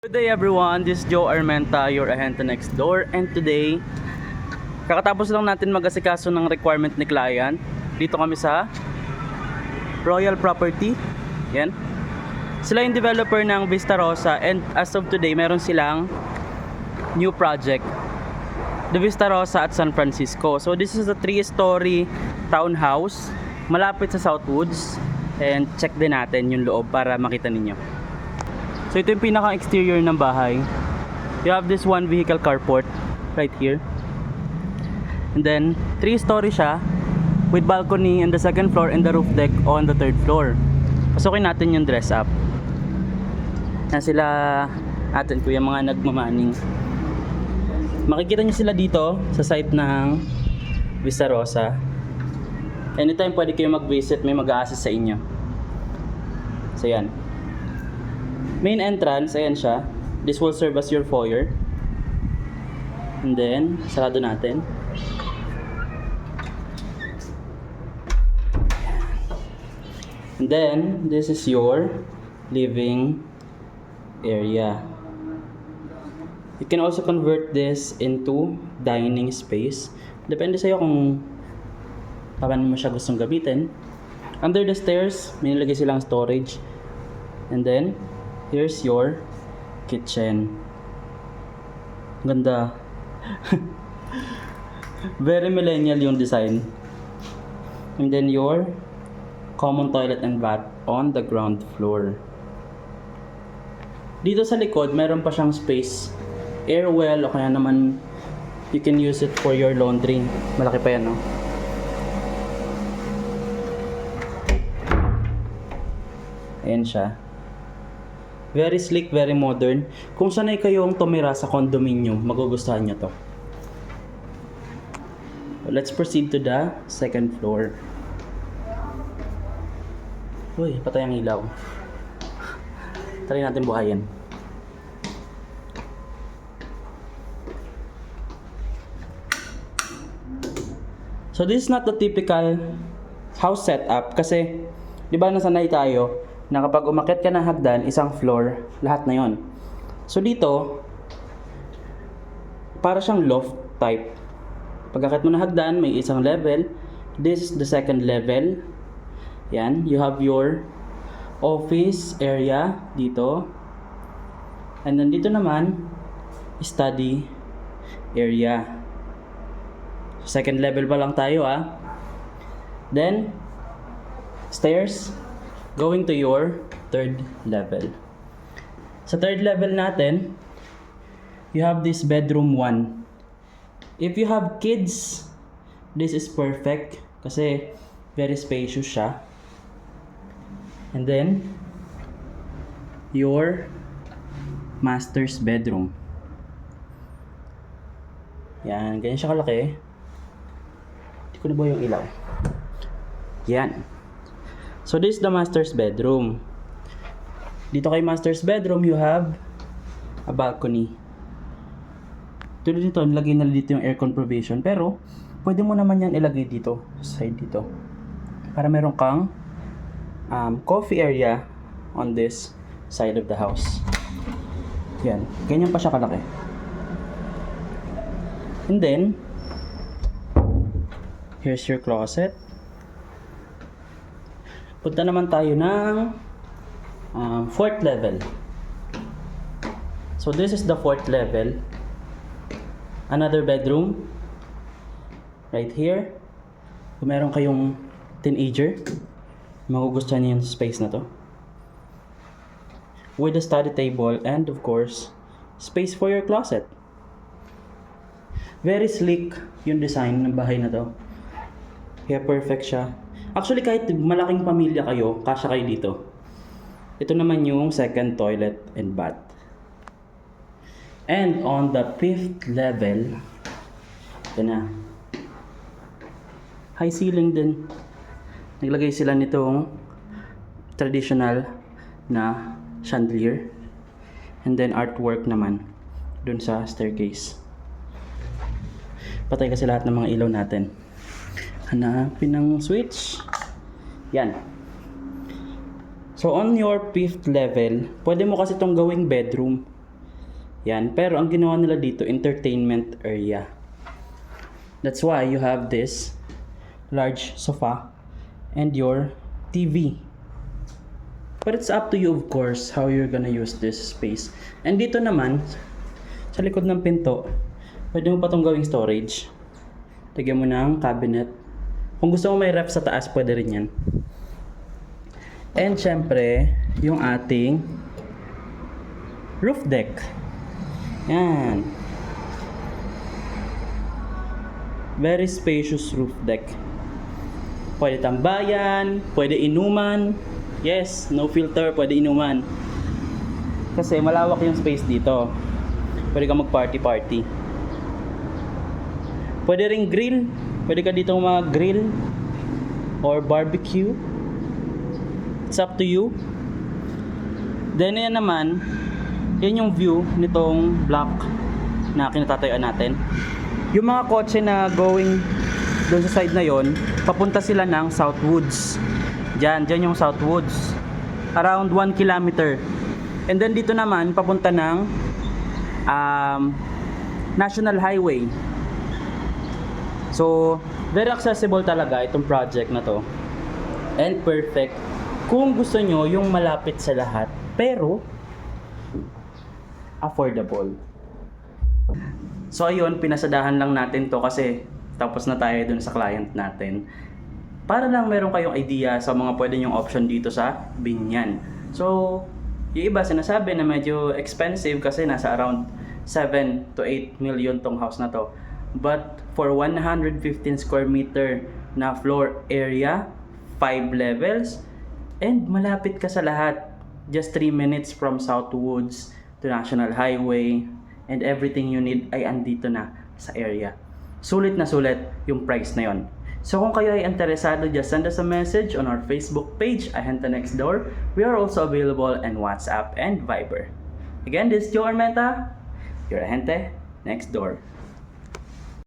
Good day everyone, this is Joe Armenta, your ahente next door, and today kakatapos lang natin mag-asikaso ng requirement ni client. Dito kami sa Royal Property. Yan. Sila yung developer ng Vista Rosa, and as of today meron silang new project, the Vista Rosa at San Francisco. So this is a 3-story townhouse malapit sa Southwoods, and check din natin yung loob para makita ninyo. So ito yung pinaka-exterior ng bahay. You have this one vehicle carport right here. And then 3-story siya with balcony on the second floor and the roof deck on the third floor. Pasukin natin yung dress up. Yan sila atin po yung mga nagmamaning. Makikita nyo sila dito sa site ng Vista Rosa. Anytime pwede kayo mag-visit, may mag-a-assist sa inyo. So yan. Main entrance, ayan siya. This will serve as your foyer. And then, sarado natin. And then, this is your living area. You can also convert this into dining space. Depende sa'yo kung paano mo siya gustong gamitin. Under the stairs, may nilagay silang storage. And then, here's your kitchen. Ganda. Very millennial yung design. And then your common toilet and bath on the ground floor. Dito sa likod, meron pa siyang space. Air well, o kaya naman you can use it for your laundry. Malaki pa yan, no? Ayan siya. Very sleek, very modern. Kung sanay kayong tumira sa condominium, magugustuhan nyo to. Let's proceed to the second floor. Uy, patay ang ilaw. Try natin buhayin. So this is not the typical house setup kasi, di ba nasanay tayo na kapag umakyat ka ng hagdan, isang floor, lahat na yon. So dito, para siyang loft type. Pag akyat mo ng hagdan, may isang level. This is the second level. Yan, you have your office area dito. And then dito naman, study area. Second level pa lang tayo Then, stairs going to your third level. Sa third level natin, you have this bedroom 1. If you have kids, this is perfect kasi very spacious siya. And then, your master's bedroom. Yan, ganyan siya kalaki. Hindi ko na ba yung ilaw? Yan. So this is the master's bedroom. Dito kay master's bedroom, you have a balcony. Tulad dito, nilagay na dito yung aircon provision. Pero, pwede mo naman yan ilagay dito, side dito. Para meron kang coffee area on this side of the house. Yan. Ganyan pa siya kalaki. And then, here's your closet. Punta naman tayo ng fourth level. So this is the fourth level. Another bedroom. Right here. Kung meron kayong teenager, magugustuhan niyo yung space na to. With a study table and of course, space for your closet. Very sleek yung design ng bahay na to. Kaya perfect siya. Actually, kahit malaking pamilya kayo, kasya kayo dito. Ito naman yung second toilet and bath. And on the 5th level, ito na. High ceiling din. Naglagay sila nitong traditional na chandelier. And then artwork naman dun sa staircase. Patay kasi lahat ng mga ilaw natin. Hanapin ng switch. Yan. So on your 5th level, pwede mo kasi itong gawing bedroom. Yan. Pero ang ginawa nila dito, entertainment area. That's why you have this large sofa and your TV. But it's up to you, of course, how you're gonna use this space. And dito naman, sa likod ng pinto, pwede mo pa itong gawing storage. Lagyan mo ng cabinet. Kung gusto mo may ref sa taas, pwede rin yan. And syempre, yung ating roof deck. Yan. Very spacious roof deck. Pwede tambayan, pwede inuman. Yes, no filter, pwede inuman. Kasi malawak yung space dito. Pwede ka mag-party-party. Pwede ring grill. Pwede ka dito mag-grill or barbecue. It's up to you. Then yan naman, yan yung view nitong block na kinatatayuan natin. Yung mga kotse na going doon sa side na yon, papunta sila ng Southwoods. Diyan yung Southwoods. Around 1 kilometer. And then dito naman, papunta ng National Highway. So, very accessible talaga itong project na to. And perfect kung gusto nyo yung malapit sa lahat, pero affordable. So ayun, pinasadahan lang natin to kasi tapos na tayo dun sa client natin. Para lang meron kayong idea sa mga pwede nyong option dito sa Binyan. So, yung iba sinasabi na medyo expensive kasi nasa around 7 to 8 million tong house na to. But for 115 square meter na floor area, 5 levels, and malapit ka sa lahat. Just 3 minutes from Southwoods to National Highway, and everything you need ay andito na sa area. Sulit na sulit yung price na yon. So kung kayo ay interesado, just send us a message on our Facebook page, Ahente Next Door. We are also available in WhatsApp and Viber. Again, this is Joe Armenta, your Ahente Next Door.